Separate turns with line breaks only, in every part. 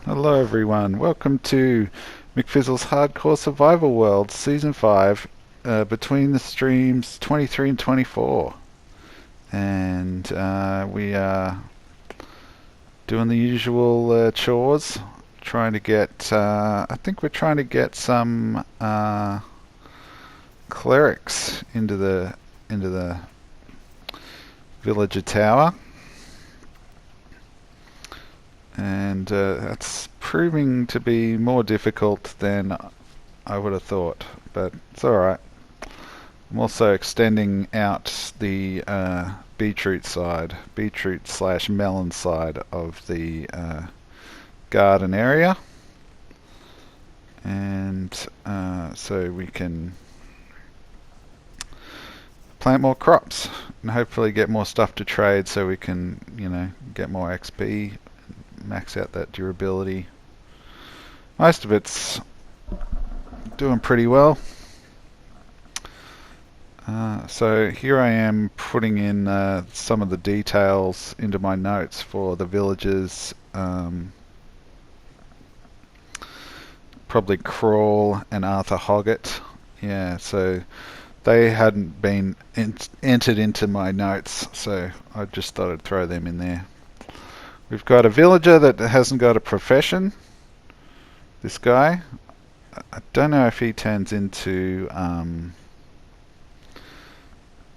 Hello everyone, welcome to McFizzle's Hardcore Survival World Season 5, between the streams 23 and 24. And we are doing the usual chores, trying to get, I think we're trying to get some clerics into the villager tower. And that's proving to be more difficult than I would have thought, but it's alright. I'm also extending out the beetroot slash melon side of the garden area, and so we can plant more crops and hopefully get more stuff to trade so we can, get more XP, max out that durability. Most of it's doing pretty well. So here I am putting in some of the details into my notes for the villagers. Probably Crawl and Arthur Hoggett. Yeah, so they hadn't been entered into my notes, so I just thought I'd throw them in there. We've got a villager that hasn't got a profession. This guy. I don't know if he turns into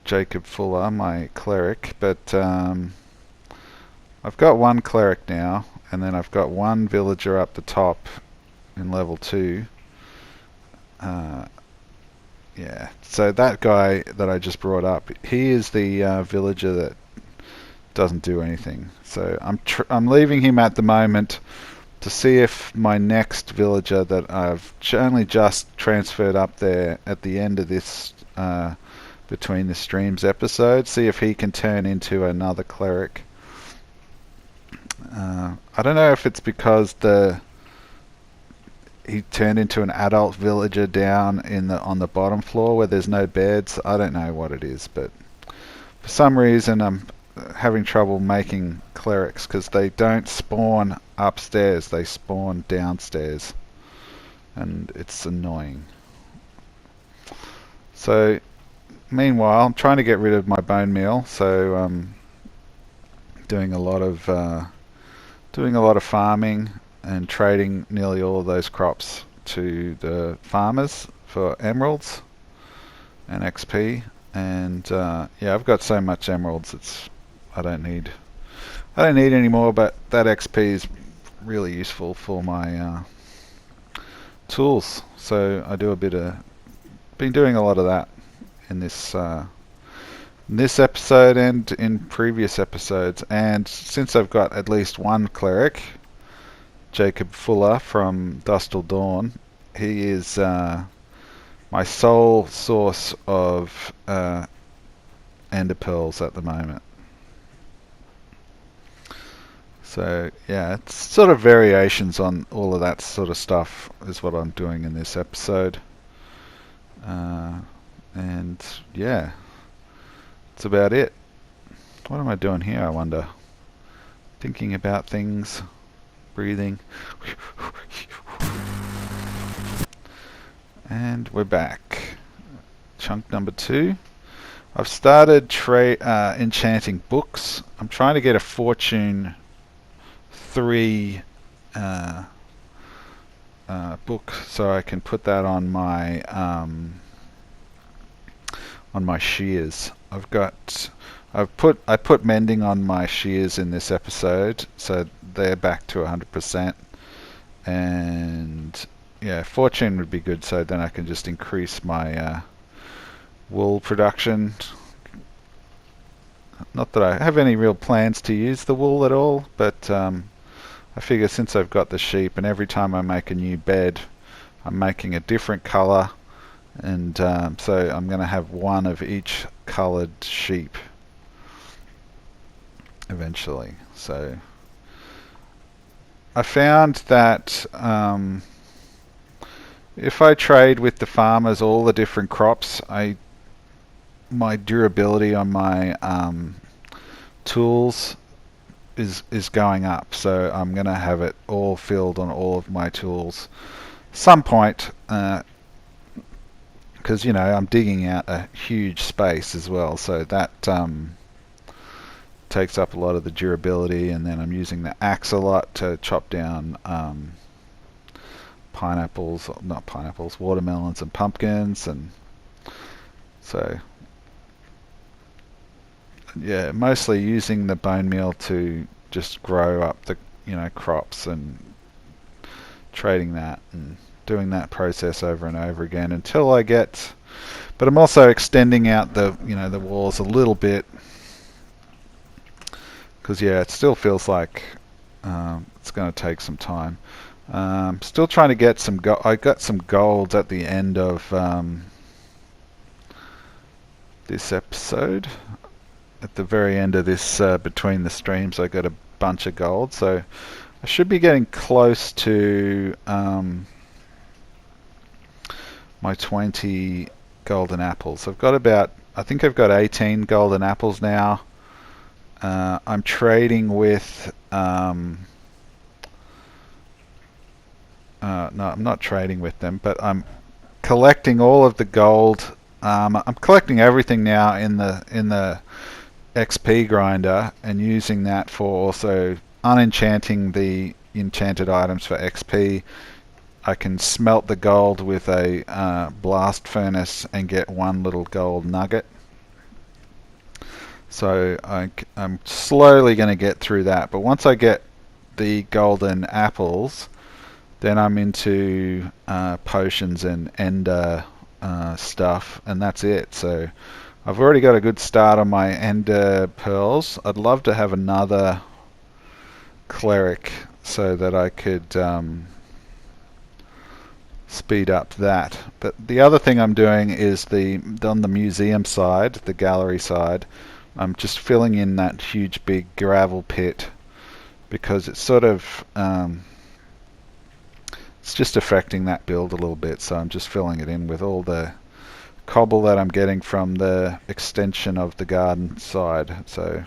Jacob Fuller, my cleric, but I've got one cleric now, and then I've got one villager up the top in level 2. Yeah, so that guy that I just brought up, he is the villager that doesn't do anything. So I'm leaving him at the moment to see if my next villager that I've only just transferred up there at the end of this between the streams episode, see if he can turn into another cleric. I don't know if it's because he turned into an adult villager down on the bottom floor where there's no beds. I don't know what it is, but for some reason I'm having trouble making clerics because they don't spawn upstairs, they spawn downstairs, and it's annoying. So meanwhile, I'm trying to get rid of my bone meal, so doing a lot of farming and trading nearly all of those crops to the farmers for emeralds and XP. And yeah, I've got so much emeralds, I don't need any more. But that XP is really useful for my tools. So I do been doing a lot of that in this episode and in previous episodes. And since I've got at least one cleric, Jacob Fuller from Dusk Till Dawn, he is my sole source of ender pearls at the moment. So yeah, it's sort of variations on all of that sort of stuff is what I'm doing in this episode. And yeah, that's about it. What am I doing here, I wonder? Thinking about things, breathing. And we're back. Chunk number 2. I've started enchanting books. I'm trying to get a Fortune 3 book so I can put that on my shears. I put mending on my shears in this episode, so they're back to 100%. And yeah, fortune would be good, so then I can just increase my wool production. Not that I have any real plans to use the wool at all, but I figure since I've got the sheep, and every time I make a new bed, I'm making a different color, and so I'm going to have one of each colored sheep eventually. So I found that if I trade with the farmers all the different crops, my durability on my tools is going up, so I'm going to have it all filled on all of my tools some point, because you know I'm digging out a huge space as well, so that takes up a lot of the durability, and then I'm using the axe a lot to chop down watermelons and pumpkins, and so yeah, mostly using the bone meal to just grow up the crops, and trading that and doing that process over and over again until I get. But I'm also extending out the walls a little bit, because yeah, it still feels like it's going to take some time. Still trying to get some I got some gold at the end of this episode. At the very end of this, between the streams, I got a bunch of gold, so I should be getting close to my 20 golden apples. I think I've got 18 golden apples now. I'm trading with no, I'm not trading with them, but I'm collecting all of the gold. I'm collecting everything now in the XP grinder, and using that for also unenchanting the enchanted items for XP. I can smelt the gold with a blast furnace and get one little gold nugget. So I'm slowly going to get through that, but once I get the golden apples, then I'm into potions and ender stuff, and that's it. So I've already got a good start on my ender pearls. I'd love to have another cleric so that I could speed up that. But the other thing I'm doing is on the museum side, the gallery side, I'm just filling in that huge big gravel pit, because it's sort of it's just affecting that build a little bit, so I'm just filling it in with all the cobble that I'm getting from the extension of the garden side. So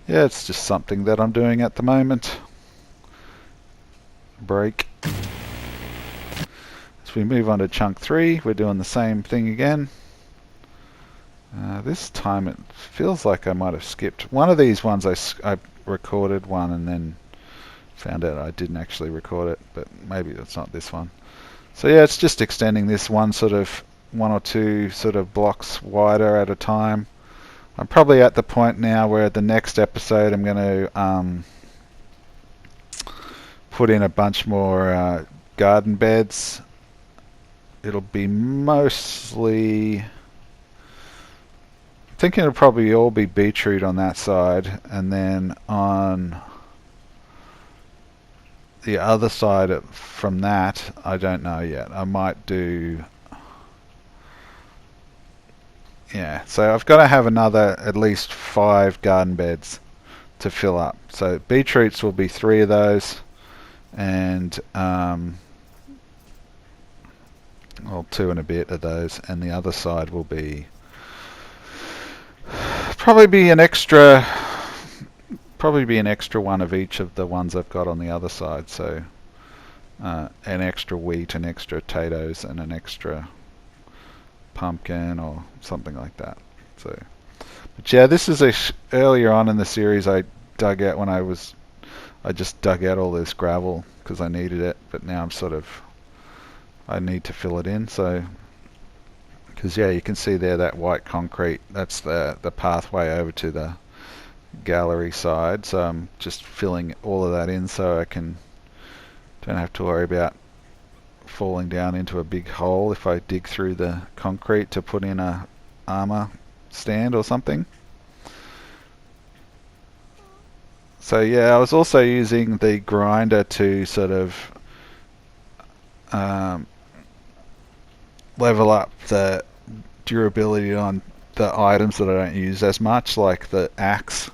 yeah, it's just something that I'm doing at the moment. Break. As we move on to chunk 3, we're doing the same thing again. This time it feels like I might have skipped one of these ones. I recorded one and then found out I didn't actually record it, but maybe it's not this one. So yeah, it's just extending this one or two sort of blocks wider at a time. I'm probably at the point now where the next episode I'm going to put in a bunch more garden beds. It'll be mostly, I'm thinking it'll probably all be beetroot on that side, and then on the other side from that, I don't know yet. I might do, yeah, so I've got to have another at least 5 garden beds to fill up. So beetroots will be 3 of those, and well, 2 and a bit of those, and the other side will be probably be an extra one of each of the ones I've got on the other side. So an extra wheat, an extra potatoes, and an extra pumpkin or something like that. So, but yeah, this is earlier on in the series I dug out when I just dug out all this gravel because I needed it, but now I need to fill it in. So, because yeah, you can see there that white concrete, that's the pathway over to the gallery side. So I'm just filling all of that in so I don't have to worry about falling down into a big hole if I dig through the concrete to put in a armor stand or something. So yeah, I was also using the grinder to sort of level up the durability on the items that I don't use as much, like the axe.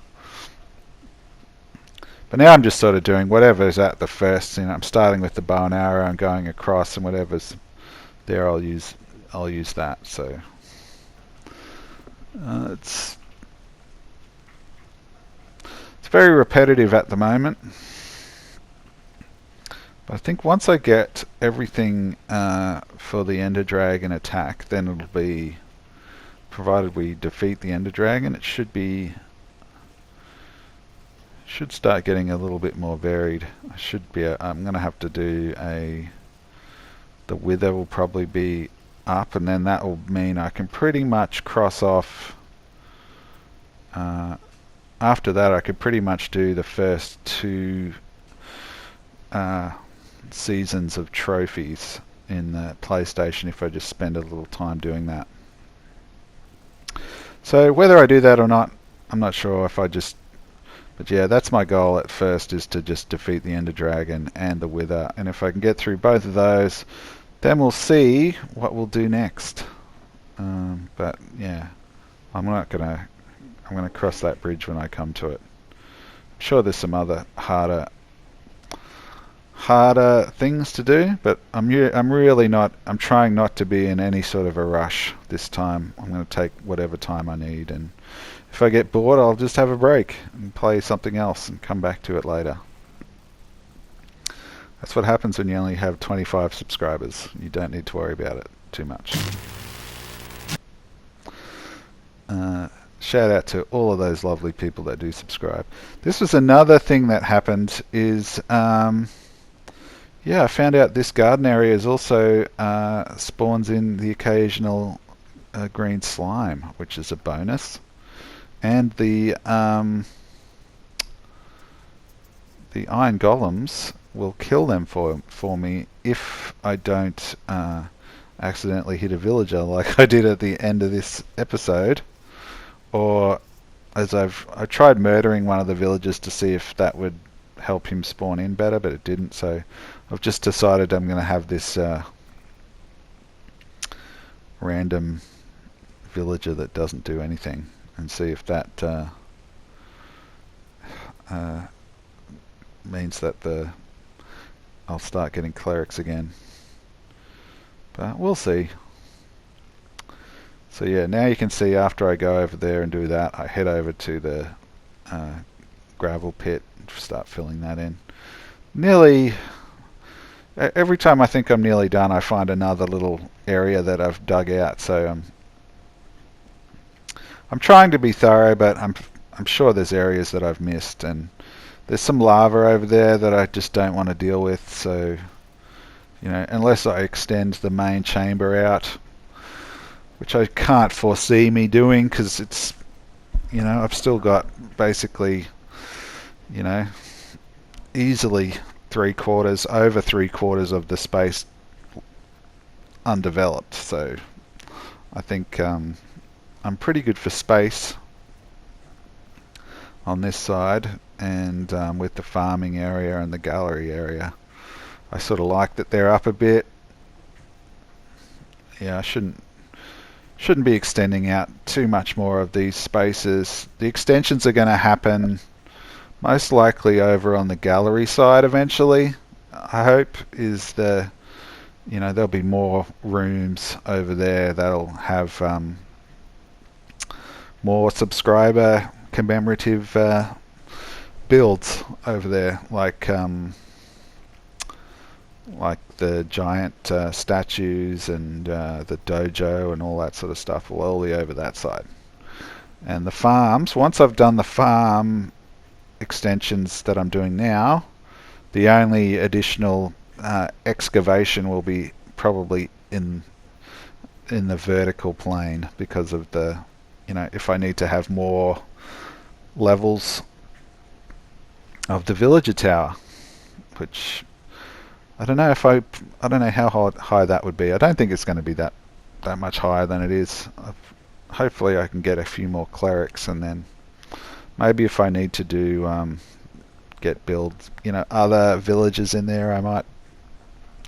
But now I'm just sort of doing whatever's at the first. I'm starting with the bow and arrow and going across, and whatever's there I'll use that. So it's very repetitive at the moment. But I think once I get everything for the Ender Dragon attack, then it'll be, provided we defeat the Ender Dragon, it should start getting a little bit more varied. I'm going to have to do the Wither will probably be up, and then that will mean I can pretty much cross off. After that, I could pretty much do the first 2 seasons of trophies in the PlayStation if I just spend a little time doing that. So whether I do that or not, I'm not sure. But yeah, that's my goal at first, is to just defeat the Ender Dragon and the Wither, and if I can get through both of those, then we'll see what we'll do next. But yeah, I'm gonna cross that bridge when I come to it. I'm sure there's some other harder things to do, but I'm trying not to be in any sort of a rush this time. I'm going to take whatever time I need, and if I get bored, I'll just have a break and play something else and come back to it later. That's what happens when you only have 25 subscribers. You don't need to worry about it too much. Shout out to all of those lovely people that do subscribe. This was another thing that happened, is yeah, I found out this garden area is also spawns in the occasional green slime, which is a bonus. And the iron golems will kill them for me if I don't accidentally hit a villager like I did at the end of this episode, or as I tried murdering one of the villagers to see if that would help him spawn in better, but it didn't. So I've just decided I'm going to have this random villager that doesn't do anything, and see if that means that I'll start getting clerics again. But we'll see. So yeah, now you can see after I go over there and do that, I head over to the gravel pit and start filling that in. Every time I think I'm nearly done, I find another little area that I've dug out. So I'm trying to be thorough, but I'm sure there's areas that I've missed, and there's some lava over there that I just don't want to deal with. So, you know, unless I extend the main chamber out, which I can't foresee me doing, because it's, you know, I've still got basically, you know, easily over three quarters of the space undeveloped. So I think I'm pretty good for space on this side, and with the farming area and the gallery area, I sort of like that they're up a bit. Yeah, I shouldn't be extending out too much more of these spaces. The extensions are going to happen most likely over on the gallery side eventually. I hope is you know, there'll be more rooms over there that'll have more subscriber commemorative builds over there, like the giant statues and the dojo and all that sort of stuff will all be over that side. And the farms, once I've done the farm extensions that I'm doing now, the only additional excavation will be probably in the vertical plane, because of the, you know, if I need to have more levels of the villager tower, which I don't know how high that would be. I don't think it's going to be that much higher than it is. Hopefully I can get a few more clerics, and then maybe if I need to do build, you know, other villages in there, I might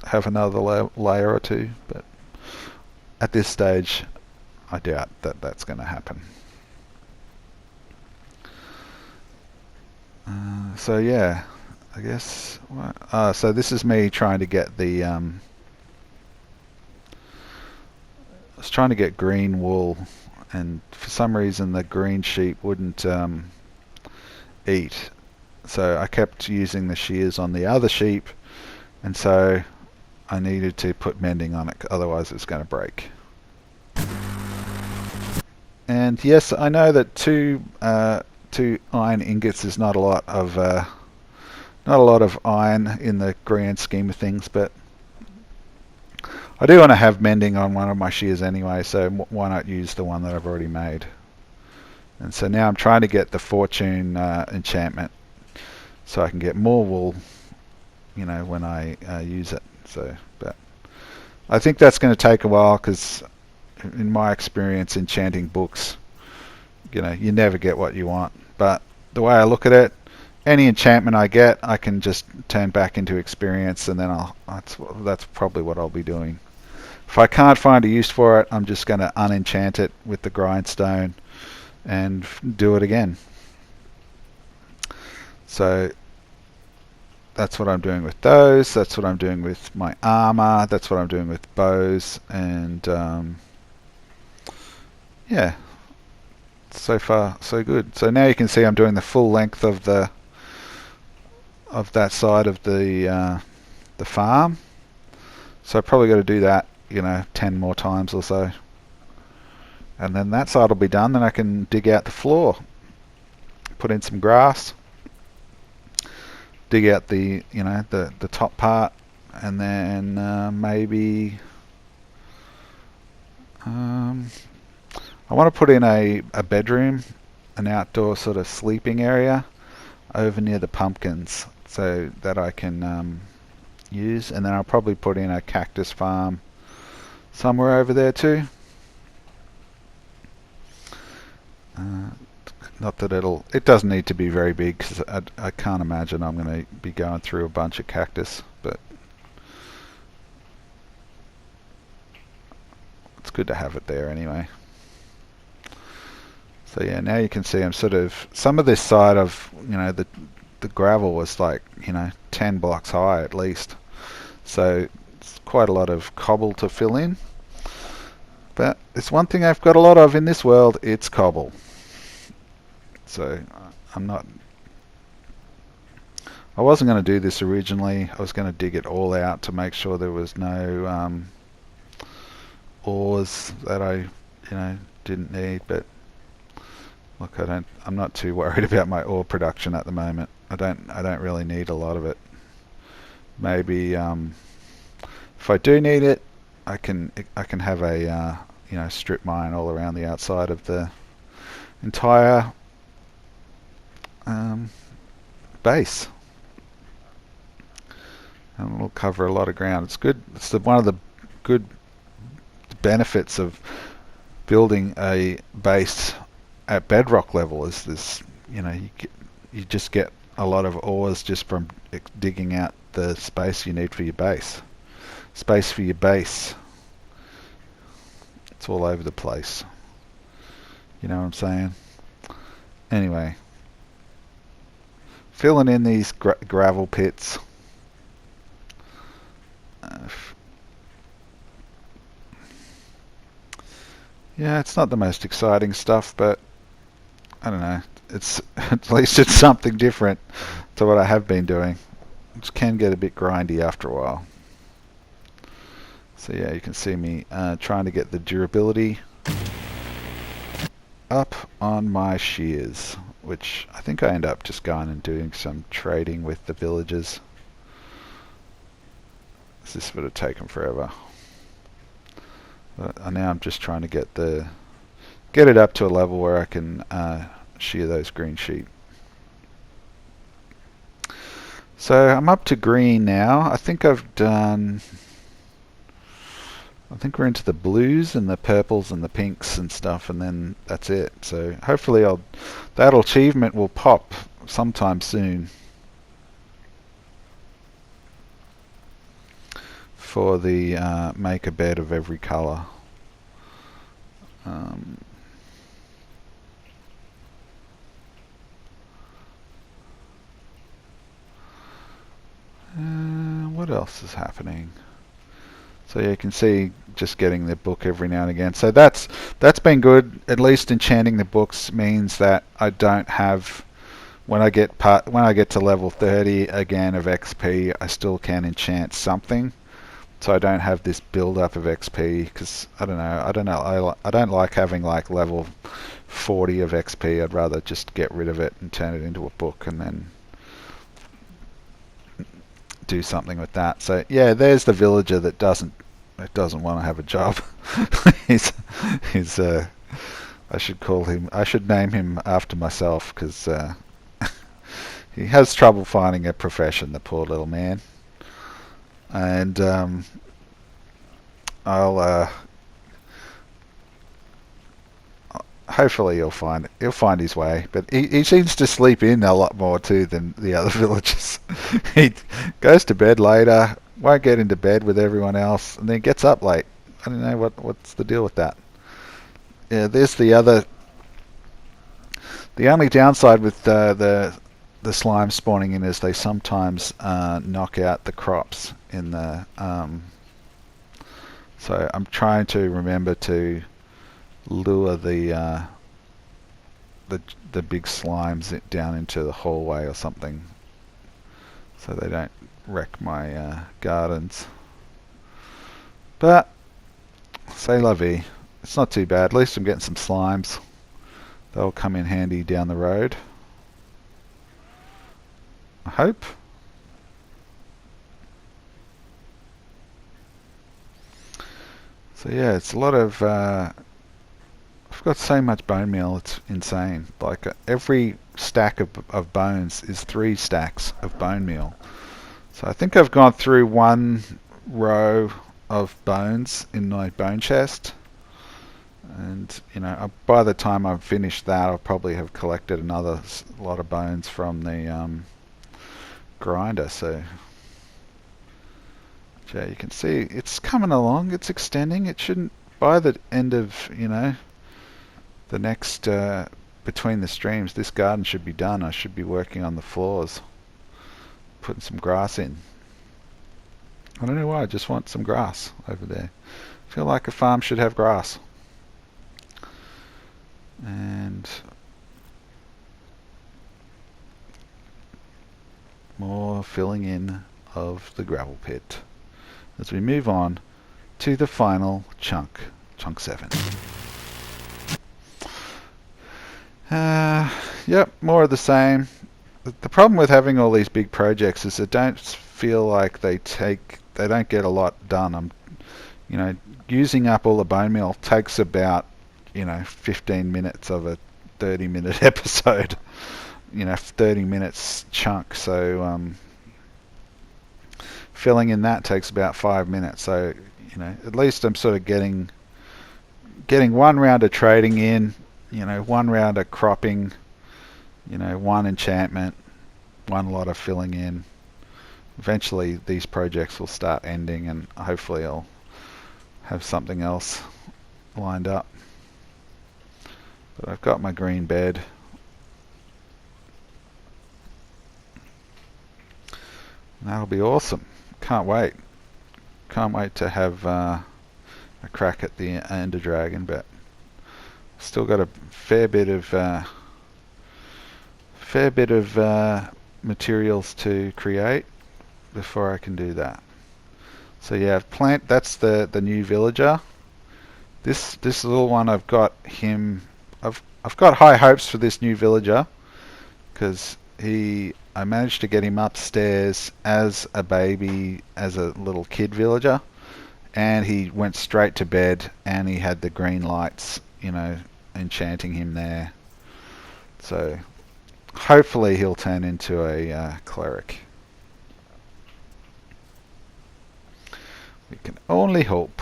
have another layer or two. But at this stage, I doubt that that's going to happen. So yeah, I guess. So this is me trying to get the. I was trying to get green wool, and for some reason the green sheep wouldn't eat. So I kept using the shears on the other sheep, and so I needed to put mending on it, otherwise it's going to break. And yes, I know that two iron ingots is not a lot of iron in the grand scheme of things, but I do want to have mending on one of my shears anyway, so why not use the one that I've already made? And so now I'm trying to get the fortune enchantment, so I can get more wool, you know, when I use it. So, but I think that's going to take a while, because in my experience enchanting books, you know, you never get what you want. But the way I look at it, any enchantment I get, I can just turn back into experience, and then that's probably what I'll be doing. If I can't find a use for it, I'm just going to unenchant it with the grindstone and do it again. So that's what I'm doing with those. That's what I'm doing with my armor. That's what I'm doing with bows. And yeah, so far so good. So now you can see I'm doing the full length of that side of the farm. So I probably got to do that, you know, 10 more times or so, and then that side will be done. Then I can dig out the floor, put in some grass, dig out the, you know, the top part, and then maybe I want to put in a bedroom, an outdoor sort of sleeping area over near the pumpkins, so that I can use. And then I'll probably put in a cactus farm somewhere over there too. Not that it doesn't need to be very big, because I can't imagine I'm going to be going through a bunch of cactus, but it's good to have it there anyway. So yeah, now you can see I'm sort of, some of this side of, you know, the gravel was like, you know, 10 blocks high at least. So it's quite a lot of cobble to fill in. But it's one thing I've got a lot of in this world, it's cobble. So I wasn't going to do this originally. I was going to dig it all out to make sure there was no ores that I, you know, didn't need. But look, I'm not too worried about my ore production at the moment. I don't really need a lot of it. Maybe if I do need it, I can have a you know, strip mine all around the outside of the entire base, and it'll cover a lot of ground. It's good. It's one of the good benefits of building a base at bedrock level, is this, you know, you just get a lot of ores just from digging out the space you need for your base. Space for your base. It's all over the place. You know what I'm saying? Anyway, filling in these gravel pits. Yeah, it's not the most exciting stuff, but I don't know. It's at least it's something different to what I have been doing, which can get a bit grindy after a while. So yeah, you can see me trying to get the durability up on my shears, which I think I end up just going and doing some trading with the villagers. This would have taken forever. But now I'm just trying to get it up to a level where I can shear those green sheep. So I'm up to green now. I think we're into the blues and the purples and the pinks and stuff, and then that's it. So hopefully that achievement will pop sometime soon for the make a bed of every color. What else is happening? So yeah, you can see just getting the book every now and again. So that's been good. At least enchanting the books means that I don't have when I get to level 30 again of XP, I still can enchant something, so I don't have this build up of XP, because I don't know, I don't like having like level 40 of XP. I'd rather just get rid of it and turn it into a book and then do something with that. So yeah, there's the villager that doesn't want to have a job. he's I should name him after myself, because he has trouble finding a profession, the poor little man. And I'll hopefully he'll find his way. But he seems to sleep in a lot more too than the other villagers. He goes to bed later, won't get into bed with everyone else, and then gets up late. I don't know what's the deal with that. Yeah, there's the other. The only downside with the slime spawning in is they sometimes knock out the crops in the. So I'm trying to remember to lure the big slimes down into the hallway or something, so they don't wreck my gardens. But c'est la vie. It's not too bad. At least I'm getting some slimes. They'll come in handy down the road, I hope. So yeah, it's a lot of I've got so much bone meal, it's insane. Like every stack of bones is 3 stacks of bone meal. So I think I've gone through 1 row of bones in my bone chest, and by the time I've finished that, I'll probably have collected another lot of bones from the grinder. So yeah, you can see it's coming along, it's extending. It shouldn't, by the end of the next between the streams, this garden should be done. I should be working on the floors, putting some grass in. I don't know why, I just want some grass over there. I feel like a farm should have grass. And more filling in of the gravel pit as we move on to the final chunk 7. Yep, more of the same. The problem with having all these big projects is they don't feel like they don't get a lot done. Using up all the bone meal takes about 15 minutes of a 30-minute episode. 30 minutes chunk. So filling in that takes about 5 minutes. So at least I'm sort of getting 1 round of trading in. 1 round of cropping, 1 enchantment, 1 lot of filling in. Eventually these projects will start ending, and hopefully I'll have something else lined up. But I've got my green bed. That'll be awesome. Can't wait. Can't wait to have a crack at the Ender Dragon, but still got a fair bit of materials to create before I can do that. So yeah, that's the new villager. This little one, I've got high hopes for this new villager, because I managed to get him upstairs as a baby, as a little kid villager, and he went straight to bed, and he had the green lights, enchanting him there. So hopefully he'll turn into a cleric. We can only hope.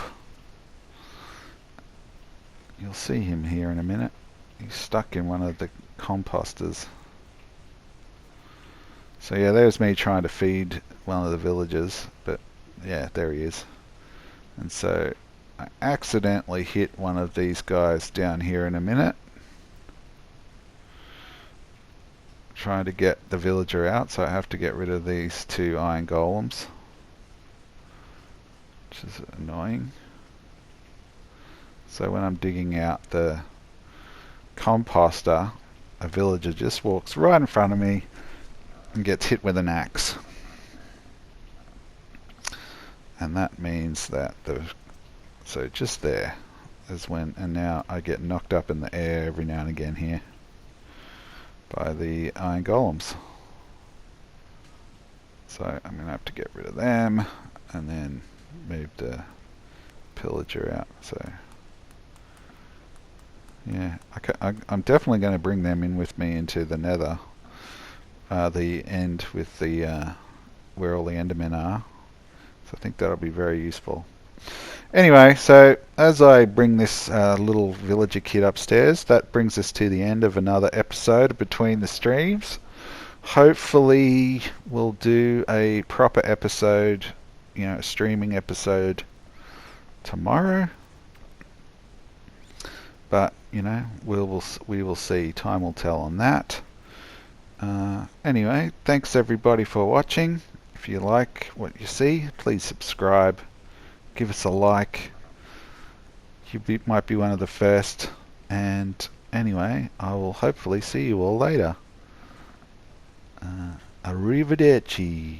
You'll see him here in a minute. He's stuck in one of the composters. So yeah, there's me trying to feed one of the villagers, but yeah, there he is. And so I accidentally hit one of these guys down here in a minute, trying to get the villager out, so I have to get rid of these 2 iron golems, which is annoying. So when I'm digging out the composter, a villager just walks right in front of me and gets hit with an axe. And that means that so just there is when, and now I get knocked up in the air every now and again here by the iron golems. So I'm going to have to get rid of them and then move the pillager out. So yeah, I'm definitely going to bring them in with me into the nether, the end with the where all the endermen are. So I think that'll be very useful. Anyway, so as I bring this little villager kid upstairs, that brings us to the end of another episode between the streams. Hopefully we'll do a proper episode, you know, a streaming episode tomorrow. But, you know, we will see. Time will tell on that. Anyway, thanks everybody for watching. If you like what you see, please subscribe. Give us a like. You might be one of the first. And anyway, I will hopefully see you all later. Arrivederci.